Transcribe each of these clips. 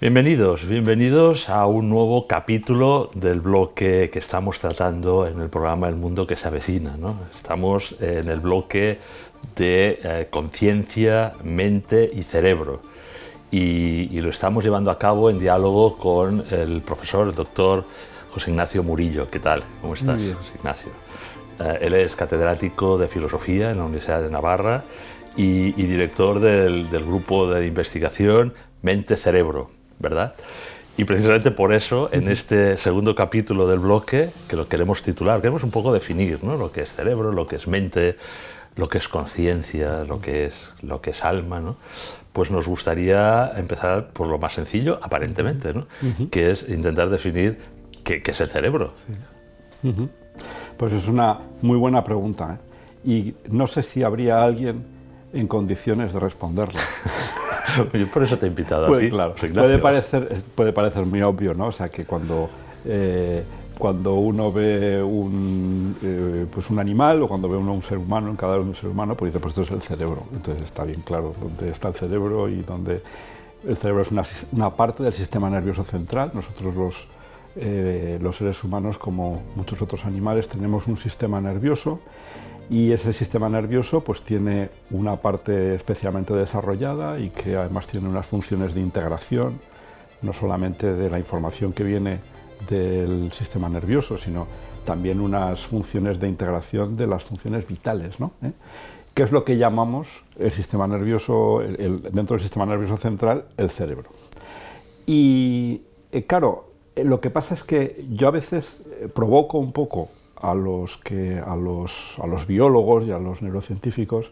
Bienvenidos a un nuevo capítulo del bloque que estamos tratando en el programa El Mundo que se avecina, ¿no? Estamos en el bloque de conciencia, mente y cerebro y lo estamos llevando a cabo en diálogo con el profesor, el doctor José Ignacio Murillo. ¿Qué tal? ¿Cómo estás, José Ignacio? Él es catedrático de Filosofía en la Universidad de Navarra y director del grupo de investigación Mente-Cerebro, ¿verdad? Y precisamente por eso, en este segundo capítulo del bloque, que lo queremos titular, queremos un poco definir, ¿no?, lo que es cerebro, lo que es mente, lo que es conciencia, lo que es alma, ¿no? Pues nos gustaría empezar por lo más sencillo, aparentemente, ¿no? Que es intentar definir qué es el cerebro. Sí. Pues es una muy buena pregunta, ¿eh? Y no sé si habría alguien en condiciones de responderla. Yo por eso te he invitado a ti. Claro, puede parecer muy obvio, ¿no? O sea, que cuando uno ve un animal o cuando ve uno un ser humano, en cadáver de un ser humano, pues dice, pues esto es el cerebro. Entonces está bien claro dónde está el cerebro y dónde el cerebro es una parte del sistema nervioso central. Nosotros los seres humanos, como muchos otros animales, tenemos un sistema nervioso y ese sistema nervioso pues tiene una parte especialmente desarrollada y que además tiene unas funciones de integración, no solamente de la información que viene del sistema nervioso, sino también unas funciones de integración de las funciones vitales, ¿no? ¿Qué es lo que llamamos el sistema nervioso, dentro del sistema nervioso central, el cerebro? Y claro, lo que pasa es que yo a veces provoco un poco a los biólogos y a los neurocientíficos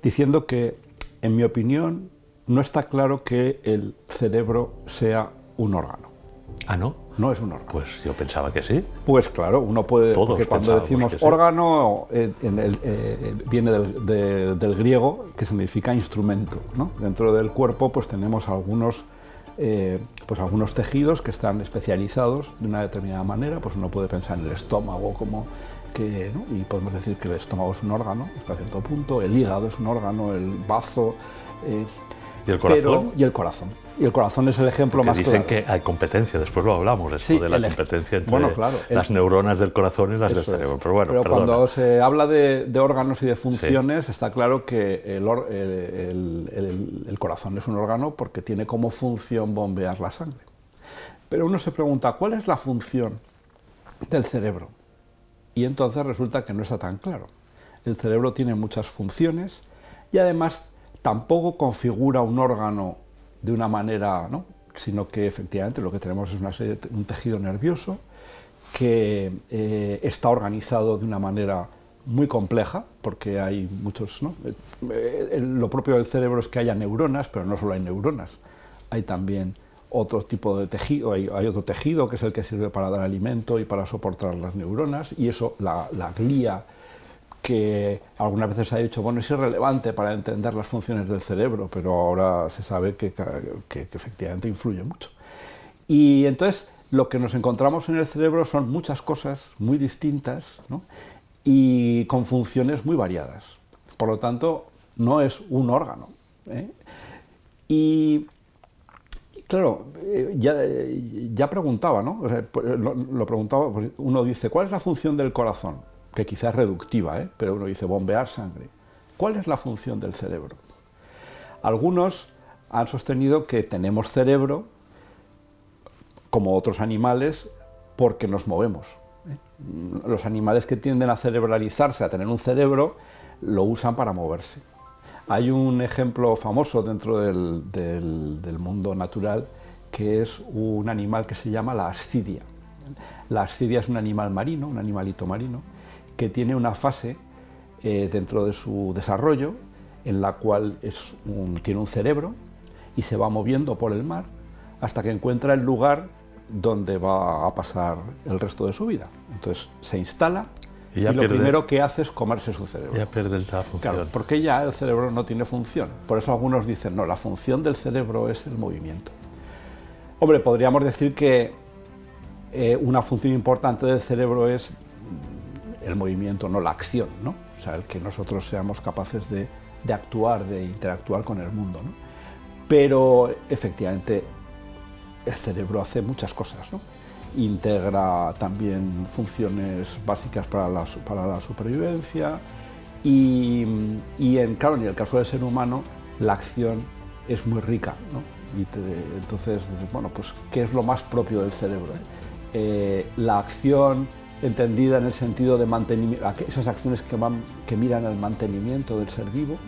diciendo que, en mi opinión, no está claro que el cerebro sea un órgano. ¿Ah, no? No es un órgano. Pues yo pensaba que sí. Pues claro, uno puede... Todos porque cuando decimos que sí. órgano viene del griego, que significa instrumento, ¿no? Dentro del cuerpo pues tenemos algunos tejidos que están especializados de una determinada manera. Pues uno puede pensar en el estómago como que, ¿no? Y podemos decir que el estómago es un órgano hasta cierto punto, el hígado es un órgano, el bazo... ¿Y el corazón? Y el corazón. Y el corazón es el ejemplo más claro. Dicen que hay competencia, después lo hablamos, esto sí, de la competencia entre las neuronas del corazón y las del cerebro. Pero bueno, pero cuando se habla de órganos y de funciones, sí, está claro que el corazón es un órgano porque tiene como función bombear la sangre. Pero uno se pregunta, ¿cuál es la función del cerebro? Y entonces resulta que no está tan claro. El cerebro tiene muchas funciones y además tampoco configura un órgano de una manera, ¿no?, sino que efectivamente lo que tenemos es un tejido nervioso que está organizado de una manera muy compleja, porque hay muchos, ¿no? Lo propio del cerebro es que haya neuronas, pero no solo hay neuronas, hay también otro tipo de tejido, hay otro tejido que es el que sirve para dar alimento y para soportar las neuronas, y eso, la glía, que algunas veces se ha dicho, bueno, es irrelevante para entender las funciones del cerebro, pero ahora se sabe que efectivamente influye mucho. Y entonces lo que nos encontramos en el cerebro son muchas cosas muy distintas, ¿no?, y con funciones muy variadas. Por lo tanto, no es un órgano, ¿eh? Y claro, ya preguntaba, ¿no? O sea, lo preguntaba, uno dice, ¿cuál es la función del corazón? Que quizás es reductiva, pero uno dice bombear sangre. ¿Cuál es la función del cerebro? Algunos han sostenido que tenemos cerebro, como otros animales, porque nos movemos. Los animales que tienden a cerebralizarse, a tener un cerebro, lo usan para moverse. Hay un ejemplo famoso dentro del mundo natural, que es un animal que se llama la ascidia. La ascidia es un animal marino, un animalito marino, que tiene una fase dentro de su desarrollo en la cual tiene un cerebro y se va moviendo por el mar hasta que encuentra el lugar donde va a pasar el resto de su vida. Entonces se instala y lo primero que hace es comerse su cerebro. Ya pierde la función. Claro, porque ya el cerebro no tiene función. Por eso algunos dicen, no, la función del cerebro es el movimiento. Hombre, podríamos decir que una función importante del cerebro es el movimiento, no la acción, ¿no? O sea, el que nosotros seamos capaces de actuar, de interactuar con el mundo, ¿no? Pero efectivamente el cerebro hace muchas cosas, ¿no? Integra también funciones básicas para la supervivencia y claro, en el caso del ser humano la acción es muy rica, ¿no? Entonces, bueno, pues ¿qué es lo más propio del cerebro? La acción entendida en el sentido de mantenimiento, esas acciones que miran al mantenimiento del ser vivo,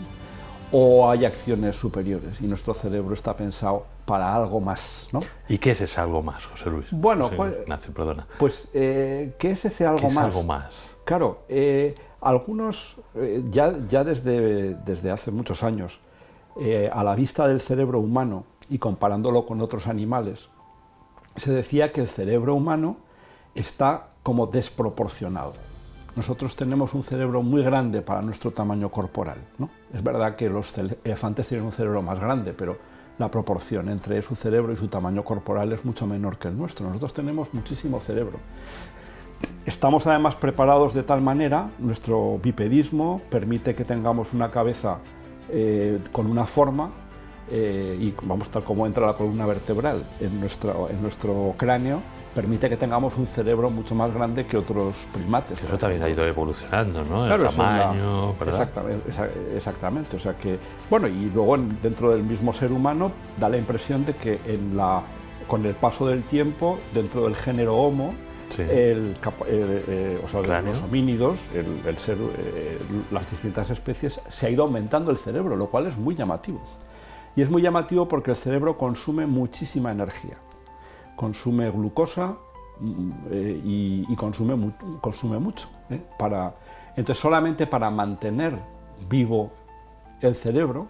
o hay acciones superiores y nuestro cerebro está pensado para algo más, ¿no? ¿Y qué es ese algo más, José Luis? Bueno, Ignacio, perdona. Pues, ¿qué es ese algo ¿Qué más? es algo más? Claro, algunos, ya desde hace muchos años, a la vista del cerebro humano y comparándolo con otros animales, se decía que el cerebro humano está como desproporcionado. Nosotros tenemos un cerebro muy grande para nuestro tamaño corporal, ¿no? Es verdad que los elefantes tienen un cerebro más grande, pero la proporción entre su cerebro y su tamaño corporal es mucho menor que el nuestro. Nosotros tenemos muchísimo cerebro. Estamos además preparados de tal manera, nuestro bipedismo permite que tengamos una cabeza con una forma y vamos tal como entra la columna vertebral en nuestro cráneo, permite que tengamos un cerebro mucho más grande que otros primates. Eso también ha ido evolucionando, ¿no? Claro, el tamaño, ¿verdad? Exactamente. O sea que, bueno, y luego dentro del mismo ser humano da la impresión de que con el paso del tiempo, dentro del género Homo, Sí. O sea, de los homínidos, las distintas especies, se ha ido aumentando el cerebro, lo cual es muy llamativo. Y es muy llamativo porque el cerebro consume muchísima energía. Consume glucosa y consume mucho. Entonces, solamente para mantener vivo el cerebro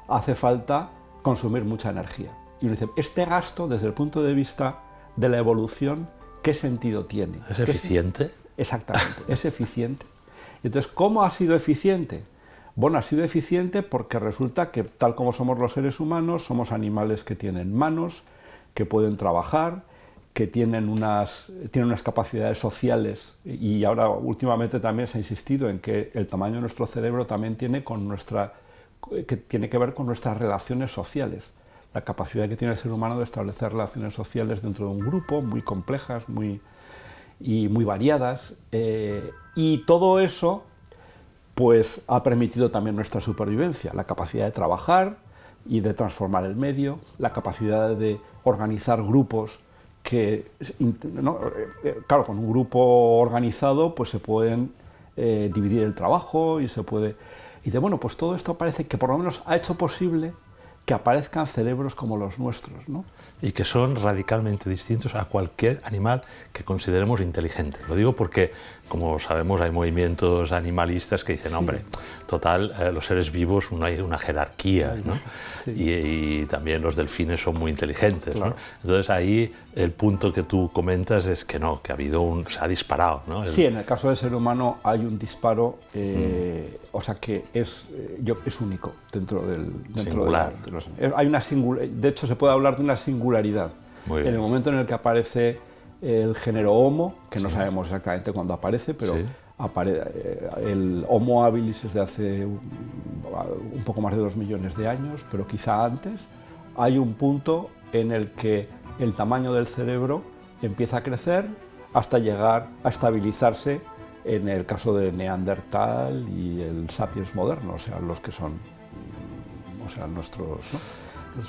hace falta consumir mucha energía. Y uno dice, este gasto, desde el punto de vista de la evolución, ¿qué sentido tiene? ¿Es eficiente? Exactamente, es eficiente. Entonces, ¿cómo ha sido eficiente? Bueno, ha sido eficiente porque resulta que, tal como somos los seres humanos, somos animales que tienen manos, que pueden trabajar, que tienen unas capacidades sociales, y ahora últimamente también se ha insistido en que el tamaño de nuestro cerebro también tiene que ver con nuestras relaciones sociales. La capacidad que tiene el ser humano de establecer relaciones sociales dentro de un grupo, muy complejas y muy variadas, y todo eso pues ha permitido también nuestra supervivencia, la capacidad de trabajar y de transformar el medio, la capacidad de organizar grupos claro, con un grupo organizado pues se pueden dividir el trabajo y bueno, pues todo esto parece que por lo menos ha hecho posible que aparezcan cerebros como los nuestros, ¿no? Y que son radicalmente distintos a cualquier animal que consideremos inteligente. Lo digo porque, como sabemos, hay movimientos animalistas que dicen, hombre, total, los seres vivos no hay una jerarquía, ¿no? Sí. Y también los delfines son muy inteligentes, claro, ¿no? Entonces ahí el punto que tú comentas es que no, que se ha disparado, ¿no? Sí, en el caso del ser humano hay un disparo, o sea que es único dentro singular. De hecho, se puede hablar de una singularidad. En el momento en el que aparece el género Homo, que no sabemos exactamente cuándo aparece, pero el Homo habilis es de hace un poco más de 2 millones de años, pero quizá antes, hay un punto en el que el tamaño del cerebro empieza a crecer hasta llegar a estabilizarse en el caso de Neandertal y el Sapiens moderno, o sea, los que son, nuestros, ¿no?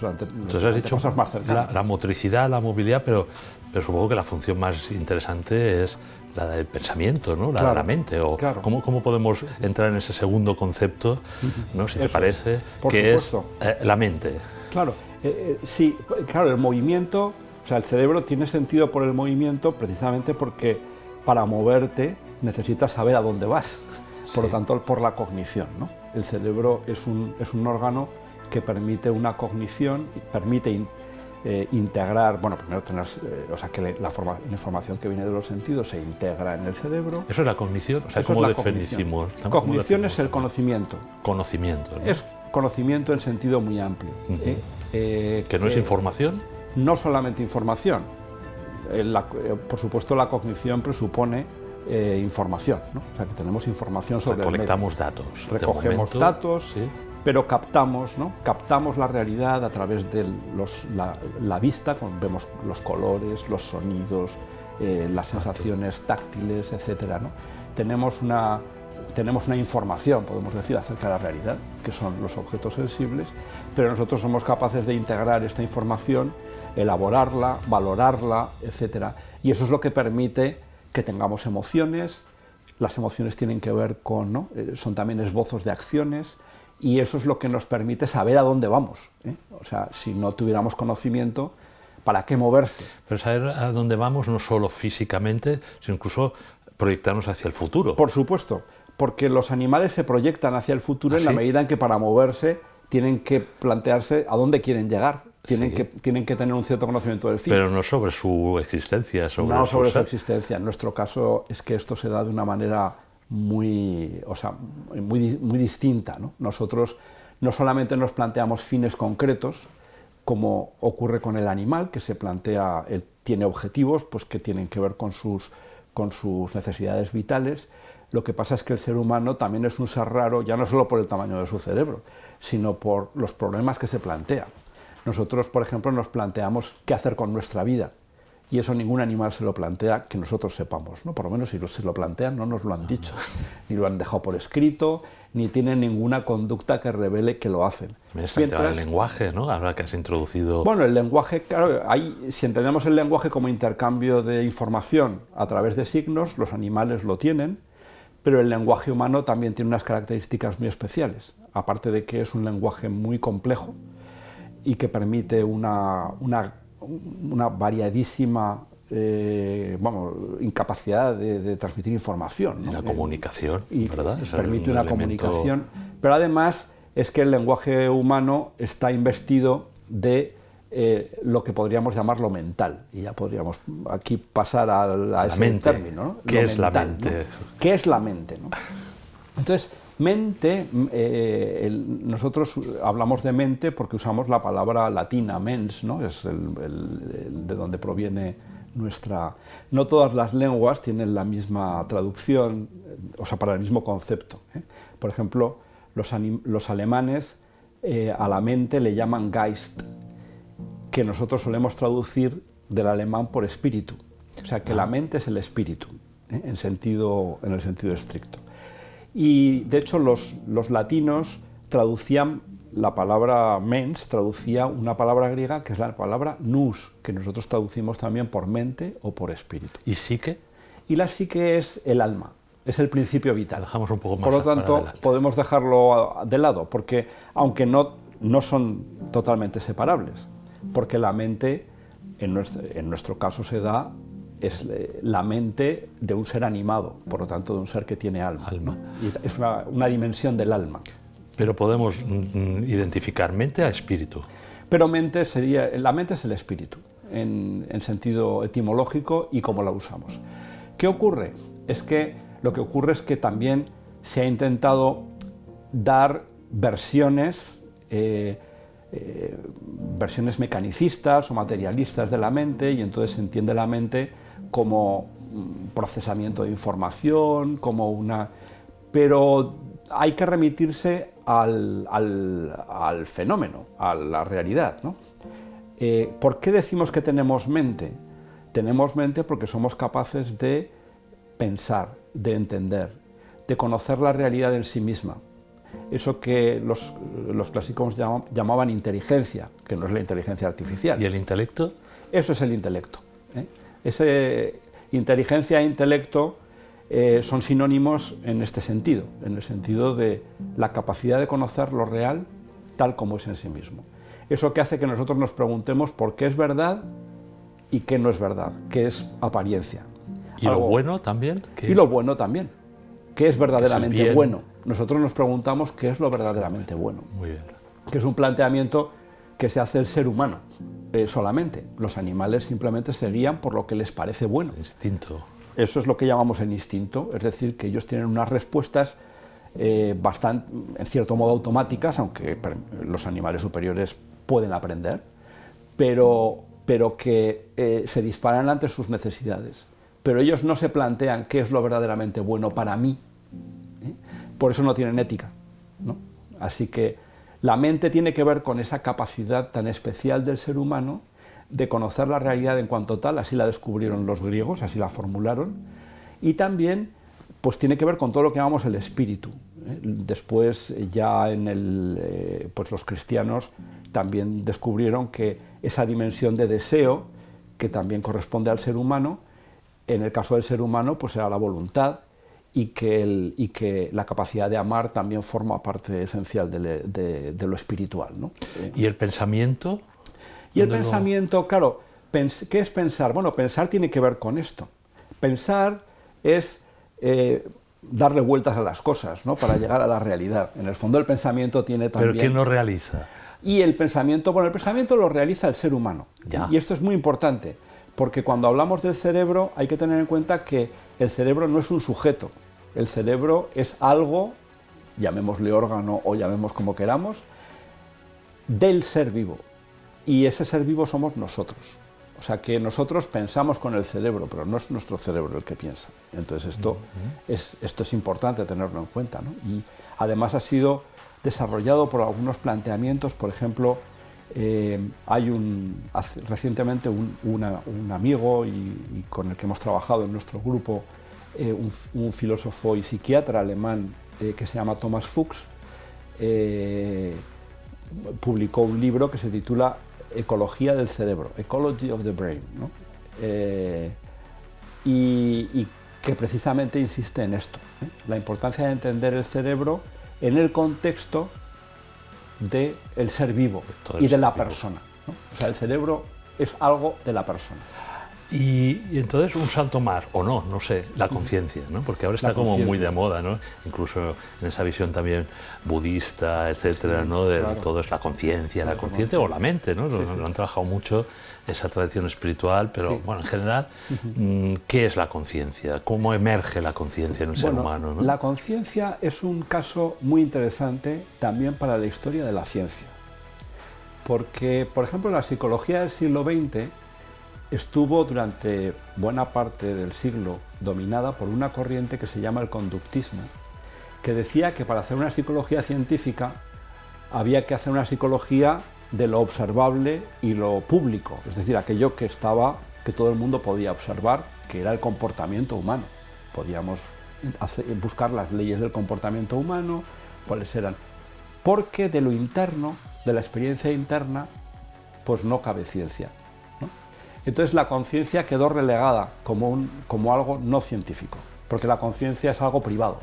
Entonces has dicho más cercanos. La motricidad, la movilidad, pero supongo que la función más interesante es la del pensamiento, ¿no? La de la mente. ¿Cómo podemos entrar en ese segundo concepto, ¿no? Si te parece, que es la mente? Claro, sí, claro, el movimiento, o sea, el cerebro tiene sentido por el movimiento precisamente porque para moverte necesitas saber a dónde vas, por lo tanto por la cognición, ¿no? El cerebro es un órgano que permite una cognición, permite integrar, bueno, primero tener, o sea, que la información que viene de los sentidos se integra en el cerebro. ¿Eso es la cognición? O sea, ¿cómo definimos? Cognición es el conocimiento. Conocimiento, ¿no? Es conocimiento en sentido muy amplio. ¿Que no es información? No solamente información. Por supuesto, la cognición presupone información, ¿no? O sea, que tenemos información sobre colectamos datos. Recogemos datos, pero captamos, ¿no? Captamos la realidad a través de la vista, vemos los colores, los sonidos, las sensaciones táctiles, etc., ¿no? Tenemos una información, podemos decir, acerca de la realidad, que son los objetos sensibles, pero nosotros somos capaces de integrar esta información, elaborarla, valorarla, etc. Y eso es lo que permite que tengamos emociones. Las emociones tienen que ver con, ¿no? Son también esbozos de acciones, y eso es lo que nos permite saber a dónde vamos, ¿eh? O sea, si no tuviéramos conocimiento, ¿para qué moverse? Pero saber a dónde vamos no solo físicamente, sino incluso proyectarnos hacia el futuro. Por supuesto, porque los animales se proyectan hacia el futuro en la medida en que para moverse tienen que plantearse a dónde quieren llegar, tienen que tener un cierto conocimiento del fin. Pero no sobre su existencia, no sobre su existencia. En nuestro caso es que esto se da de una manera muy distinta, ¿no? Nosotros no solamente nos planteamos fines concretos, como ocurre con el animal, que se plantea, tiene objetivos pues, que tienen que ver con sus necesidades vitales. Lo que pasa es que el ser humano también es un ser raro, ya no solo por el tamaño de su cerebro, sino por los problemas que se plantea. Nosotros, por ejemplo, nos planteamos qué hacer con nuestra vida, y eso ningún animal se lo plantea que nosotros sepamos, ¿no? Por lo menos si se lo plantean no nos lo han dicho, ni lo han dejado por escrito, ni tienen ninguna conducta que revele que lo hacen. También está el tema del lenguaje, ¿no? Ahora que has introducido... Bueno, el lenguaje, claro, si entendemos el lenguaje como intercambio de información a través de signos, los animales lo tienen, pero el lenguaje humano también tiene unas características muy especiales, aparte de que es un lenguaje muy complejo y que permite una variadísima incapacidad de transmitir información, ¿no? Y la comunicación, y ¿verdad? Permite una comunicación, pero además es que el lenguaje humano está investido de lo que podríamos llamar lo mental, y ya podríamos aquí pasar a ese mente. término, ¿no? ¿Qué lo es mental, la mente? ¿no? ¿Qué es la mente, ¿no? Entonces, mente, nosotros hablamos de mente porque usamos la palabra latina mens, ¿no? Es de donde proviene nuestra... No todas las lenguas tienen la misma traducción, o sea, para el mismo concepto, ¿eh? Por ejemplo, los alemanes a la mente le llaman Geist, que nosotros solemos traducir del alemán por espíritu. O sea, que la mente es el espíritu, ¿eh? en el sentido estricto. Y de hecho los latinos traducían la palabra mens, traducía una palabra griega que es la palabra nous, que nosotros traducimos también por mente o por espíritu. ¿Y psique? Y la psique es el alma, es el principio vital. Dejamos un poco más. Por lo tanto, podemos dejarlo de lado, porque aunque no son totalmente separables, porque la mente, en nuestro caso se da, es la mente de un ser animado, por lo tanto de un ser que tiene alma. ¿No? Y es una dimensión del alma. Pero podemos identificar mente a espíritu. Pero la mente es el espíritu, en sentido etimológico y como la usamos. ¿Qué ocurre? Lo que ocurre es que también se ha intentado dar versiones mecanicistas o materialistas de la mente, y entonces se entiende la mente como un procesamiento de información, pero hay que remitirse al fenómeno, a la realidad, ¿no? ¿Por qué decimos que tenemos mente? Tenemos mente porque somos capaces de pensar, de entender, de conocer la realidad en sí misma. Eso que los clásicos llamaban inteligencia, que no es la inteligencia artificial. ¿Y el intelecto? Eso es el intelecto, ¿eh? Inteligencia e intelecto son sinónimos en este sentido, en el sentido de la capacidad de conocer lo real tal como es en sí mismo. Eso que hace que nosotros nos preguntemos por qué es verdad y qué no es verdad, qué es apariencia. ¿Y lo bueno también? Y lo bueno también. ¿Qué es verdaderamente es bueno? Nosotros nos preguntamos qué es lo verdaderamente bueno. Muy bien. Que es un planteamiento que se hace el ser humano solamente. Los animales simplemente se guían por lo que les parece bueno. Instinto. Eso es lo que llamamos el instinto, es decir, que ellos tienen unas respuestas bastante, en cierto modo, automáticas, aunque los animales superiores pueden aprender, pero que se disparan ante sus necesidades. Pero ellos no se plantean qué es lo verdaderamente bueno para mí, ¿eh? Por eso no tienen ética, ¿no? Así que La mente tiene que ver con esa capacidad tan especial del ser humano de conocer la realidad en cuanto tal, así la descubrieron los griegos, así la formularon, y también pues tiene que ver con todo lo que llamamos el espíritu. Después ya pues los cristianos también descubrieron que esa dimensión de deseo, que también corresponde al ser humano, en el caso del ser humano pues era la voluntad, y que la capacidad de amar también forma parte esencial de lo espiritual, ¿no? ¿Y el pensamiento? Y el pensamiento, claro, ¿qué es pensar? Bueno, pensar tiene que ver con esto. Pensar es darle vueltas a las cosas, ¿no? Para llegar a la realidad. En el fondo el pensamiento tiene también... ¿Pero quién lo realiza? Y el pensamiento lo realiza el ser humano. Ya. Y esto es muy importante, porque cuando hablamos del cerebro hay que tener en cuenta que el cerebro no es un sujeto. El cerebro es algo, llamémosle órgano o llamemos como queramos, del ser vivo. Y ese ser vivo somos nosotros. O sea que nosotros pensamos con el cerebro, pero no es nuestro cerebro el que piensa. Entonces esto es importante tenerlo en cuenta, ¿no? Y además ha sido desarrollado por algunos planteamientos. Por ejemplo, hay recientemente un amigo y con el que hemos trabajado en nuestro grupo, un filósofo y psiquiatra alemán que se llama Thomas Fuchs, publicó un libro que se titula Ecología del cerebro, Ecology of the Brain, ¿no? Y que precisamente insiste en esto, la importancia de entender el cerebro en el contexto del ser vivo y de la persona, ¿no? O sea, el cerebro es algo de la persona. Y entonces un salto más, o no sé, la conciencia, ¿no? Porque ahora está como muy de moda, ¿no? Incluso en esa visión también budista, etcétera, Sí, ¿no? De claro. todo es la conciencia o la mente, ¿no? Lo han trabajado mucho esa tradición espiritual, pero bueno, en general, ¿qué es la conciencia? ¿Cómo emerge la conciencia en el ser humano, ¿no? La conciencia es un caso muy interesante también para la historia de la ciencia. Porque, por ejemplo, la psicología del siglo XX estuvo durante buena parte del siglo dominada por una corriente que se llama el conductismo, que decía que para hacer una psicología científica había que hacer una psicología de lo observable y lo público, es decir, aquello que todo el mundo podía observar, que era el comportamiento humano. Podíamos buscar las leyes del comportamiento humano, cuáles eran, porque de lo interno, de la experiencia interna, pues no cabe ciencia, ¿no? Entonces la conciencia quedó relegada como algo no científico, porque la conciencia es algo privado,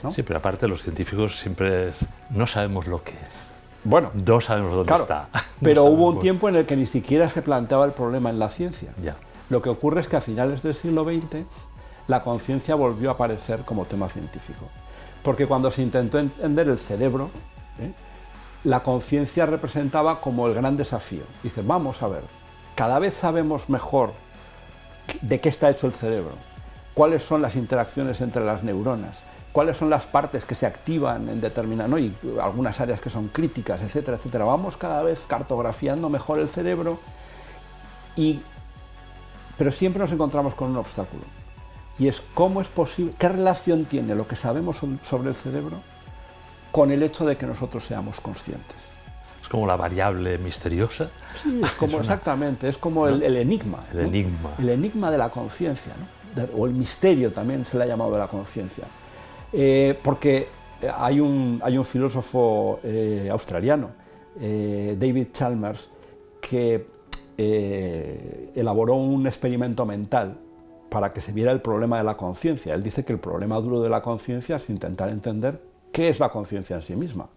¿no? Sí, pero aparte los científicos siempre no sabemos lo que es. Bueno, no sabemos dónde está. Pero hubo un tiempo en el que ni siquiera se planteaba el problema en la ciencia. Ya. Lo que ocurre es que a finales del siglo XX la conciencia volvió a aparecer como tema científico, porque cuando se intentó entender el cerebro, la conciencia representaba como el gran desafío. Dice, vamos a ver, cada vez sabemos mejor de qué está hecho el cerebro, cuáles son las interacciones entre las neuronas, cuáles son las partes que se activan en determinadas, ¿no? Y algunas áreas que son críticas, etcétera, etcétera. Vamos cada vez cartografiando mejor el cerebro, pero siempre nos encontramos con un obstáculo. Y es cómo es posible, qué relación tiene lo que sabemos sobre el cerebro con el hecho de que nosotros seamos conscientes. Es como la variable misteriosa. Sí, es como exactamente, es como el enigma. El enigma. El enigma de la conciencia, ¿no? O el misterio también se le ha llamado de la conciencia. Porque hay un filósofo australiano, David Chalmers, que elaboró un experimento mental para que se viera el problema de la conciencia. Él dice que el problema duro de la conciencia es intentar entender qué es la conciencia en sí misma.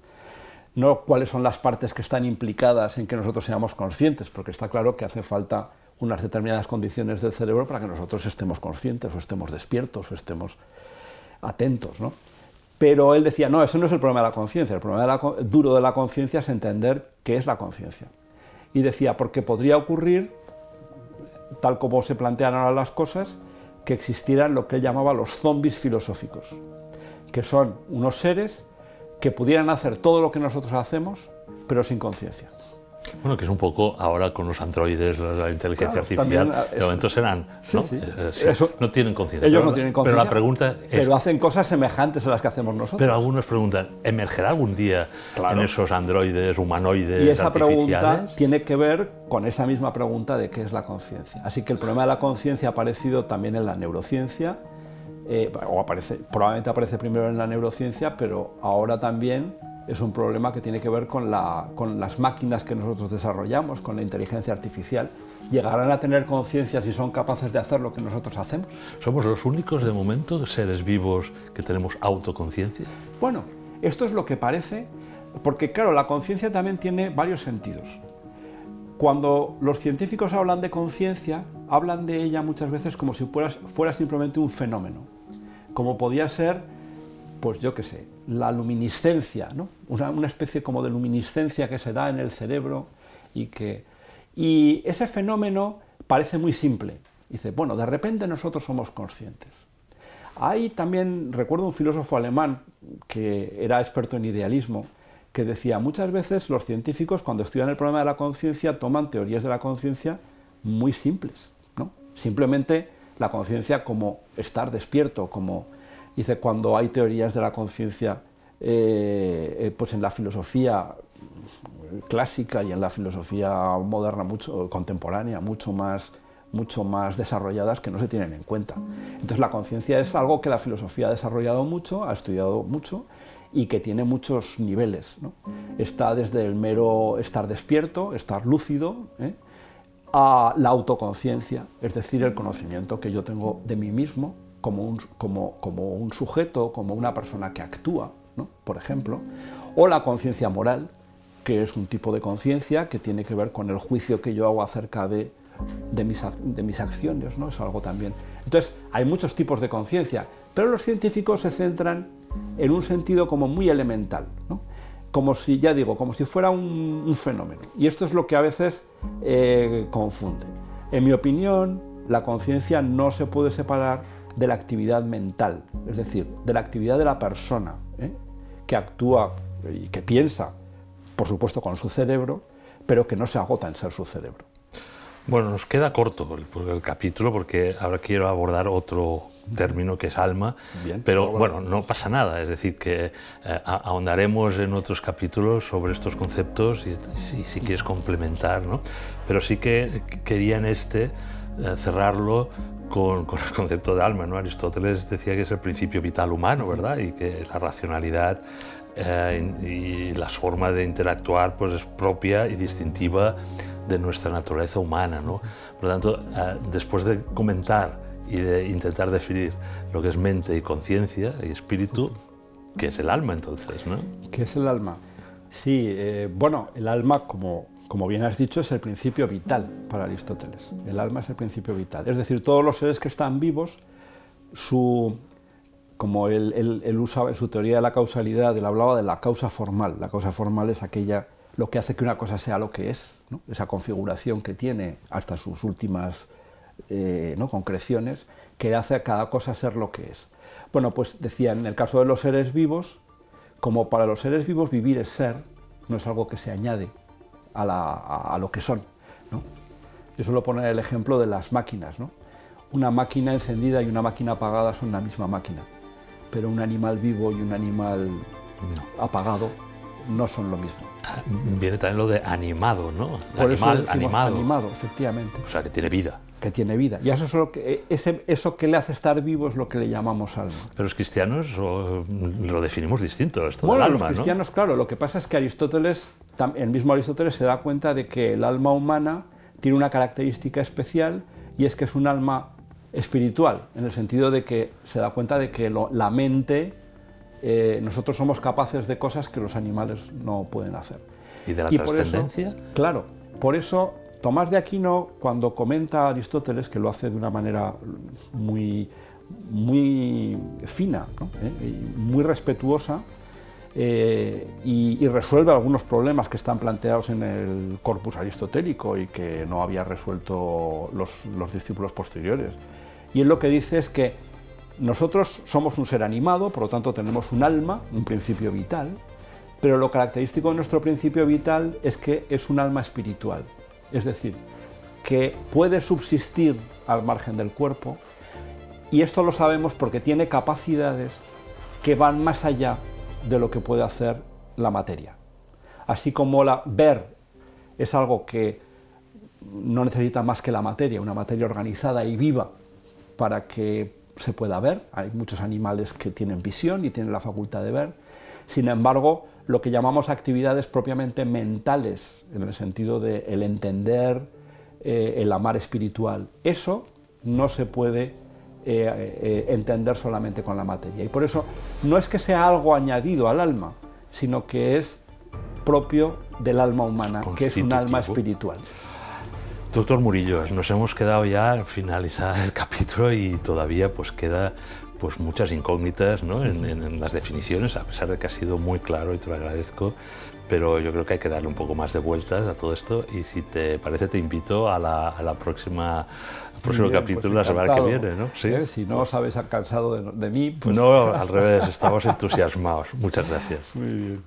No cuáles son las partes que están implicadas en que nosotros seamos conscientes, porque está claro que hace falta unas determinadas condiciones del cerebro para que nosotros estemos conscientes, o estemos despiertos, o estemos atentos, ¿no? Pero él decía, no, ese no es el problema de la conciencia, el problema duro de la conciencia es entender qué es la conciencia. Y decía, porque podría ocurrir, tal como se plantean ahora las cosas, que existieran lo que él llamaba los zombies filosóficos, que son unos seres que pudieran hacer todo lo que nosotros hacemos, pero sin conciencia. Bueno, que es un poco ahora con los androides, la inteligencia artificial, de momento serán, ¿no? Sí. No tienen conciencia. Ellos no tienen conciencia. Pero la pregunta es... Pero hacen cosas semejantes a las que hacemos nosotros. Pero algunos preguntan, ¿emergerá algún día en esos androides, humanoides, y esa artificiales? Pregunta tiene que ver con esa misma pregunta de qué es la conciencia. Así que el problema de la conciencia ha aparecido también en la neurociencia, probablemente aparece primero en la neurociencia, pero ahora también es un problema que tiene que ver con las máquinas que nosotros desarrollamos, con la inteligencia artificial. ¿Llegarán a tener conciencia si son capaces de hacer lo que nosotros hacemos? ¿Somos los únicos de momento seres vivos que tenemos autoconciencia? Bueno, esto es lo que parece, porque claro, la conciencia también tiene varios sentidos. Cuando los científicos hablan de conciencia, hablan de ella muchas veces como si fuera simplemente un fenómeno, como podía ser, pues yo qué sé, la luminiscencia, ¿no? Una especie como de luminiscencia que se da en el cerebro y ese fenómeno parece muy simple. Dice, bueno, de repente nosotros somos conscientes. Hay también, recuerdo un filósofo alemán que era experto en idealismo, que decía, muchas veces los científicos cuando estudian el problema de la conciencia toman teorías de la conciencia muy simples, ¿no? Simplemente la conciencia como estar despierto, como... Dice, cuando hay teorías de la conciencia, pues en la filosofía clásica y en la filosofía moderna, contemporánea, mucho más desarrolladas que no se tienen en cuenta. Entonces la conciencia es algo que la filosofía ha desarrollado mucho, ha estudiado mucho y que tiene muchos niveles, ¿no? Está desde el mero estar despierto, estar lúcido, a la autoconciencia, es decir, el conocimiento que yo tengo de mí mismo, como un sujeto, como una persona que actúa, ¿no? Por ejemplo, o la conciencia moral, que es un tipo de conciencia que tiene que ver con el juicio que yo hago acerca de mis acciones, ¿no? Es algo también. Entonces, hay muchos tipos de conciencia, pero los científicos se centran en un sentido como muy elemental, ¿no? Como si, ya digo, como si fuera un fenómeno. Y esto es lo que a veces confunde. En mi opinión, la conciencia no se puede separar de la actividad mental, es decir, de la actividad de la persona, que actúa y que piensa, por supuesto con su cerebro, pero que no se agota en ser su cerebro. Bueno, nos queda corto el capítulo porque ahora quiero abordar otro término que es alma. Bien, pero bueno, no pasa nada, es decir, que ahondaremos en otros capítulos sobre estos conceptos y si quieres complementar, ¿no? Pero sí que quería en cerrarlo con el concepto de alma, ¿no? Aristóteles decía que es el principio vital humano, ¿verdad? Y que la racionalidad y la forma de interactuar pues es propia y distintiva de nuestra naturaleza humana, ¿no? Por lo tanto, después de comentar y de intentar definir lo que es mente y conciencia y espíritu, ¿qué es el alma entonces, no? ¿Qué es el alma? Sí, bueno, el alma, como bien has dicho, es el principio vital para Aristóteles. El alma es el principio vital. Es decir, todos los seres que están vivos, como él usaba en su teoría de la causalidad, él hablaba de la causa formal. La causa formal es lo que hace que una cosa sea lo que es, ¿no? Esa configuración que tiene hasta sus últimas concreciones, que hace a cada cosa ser lo que es. Bueno, pues decía, en el caso de los seres vivos, como para los seres vivos vivir es ser, no es algo que se añade a lo que son, ¿no? Yo suelo poner el ejemplo de las máquinas, ¿no? Una máquina encendida y una máquina apagada son la misma máquina, pero un animal vivo y un animal apagado no son lo mismo. Viene también lo de animado, ¿no? Por eso decimos animado, efectivamente. O sea, que tiene vida. Que tiene vida. Y eso que le hace estar vivo es lo que le llamamos alma. Pero los cristianos lo definimos distinto, esto del alma, los cristianos, ¿no? Claro, lo que pasa es que el mismo Aristóteles se da cuenta de que el alma humana tiene una característica especial y es que es un alma espiritual, en el sentido de que se da cuenta de que la mente, nosotros somos capaces de cosas que los animales no pueden hacer. ¿Y de la trascendencia? Claro, por eso Tomás de Aquino, cuando comenta a Aristóteles, que lo hace de una manera muy fina, ¿no? Muy respetuosa, y resuelve algunos problemas que están planteados en el corpus aristotélico y que no había resuelto los discípulos posteriores. Y él lo que dice es que nosotros somos un ser animado, por lo tanto tenemos un alma, un principio vital, Pero lo característico de nuestro principio vital es que es un alma espiritual, es decir, que puede subsistir al margen del cuerpo, y esto lo sabemos porque tiene capacidades que van más allá de lo que puede hacer la materia. Así como ver es algo que no necesita más que la materia, una materia organizada y viva para que se pueda ver. Hay muchos animales que tienen visión y tienen la facultad de ver. Sin embargo, lo que llamamos actividades propiamente mentales, en el sentido de el entender, el amar espiritual, eso no se puede entender solamente con la materia. Y por eso no es que sea algo añadido al alma, sino que es propio del alma humana, que es un alma espiritual. Doctor Murillo, nos hemos quedado ya a finalizar el capítulo y todavía pues queda pues muchas incógnitas, ¿no? en las definiciones, a pesar de que ha sido muy claro y te lo agradezco, pero yo creo que hay que darle un poco más de vueltas a todo esto y si te parece te invito a la próximo capítulo, pues la semana que viene, ¿no? ¿Sí? Si no os habéis cansado de mí, pues... No, al revés, estamos entusiasmados. Muchas gracias. Muy bien.